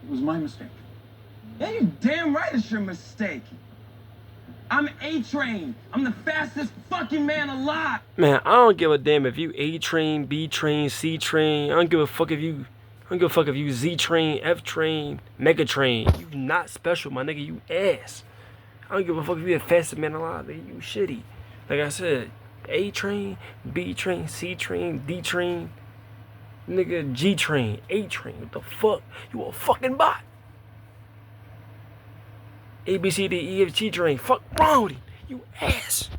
It was my mistake. Yeah, you damn right it's your mistake. I'm A-Train. I'm the fastest fucking man alive. Man, I don't give a damn if you A-Train, B-Train, C-Train. I don't give a fuck if you Z-Train, F-Train, Mega-Train. You not special, my nigga. You ass. I don't give a fuck if you the fastest man alive, nigga. You shitty. Like I said, A-Train, B-Train, C-Train, D-Train, nigga, G-Train, A-Train. What the fuck? You a fucking bot. A, B, C, D, E, F, G train. Fuck wrong with you. You ass.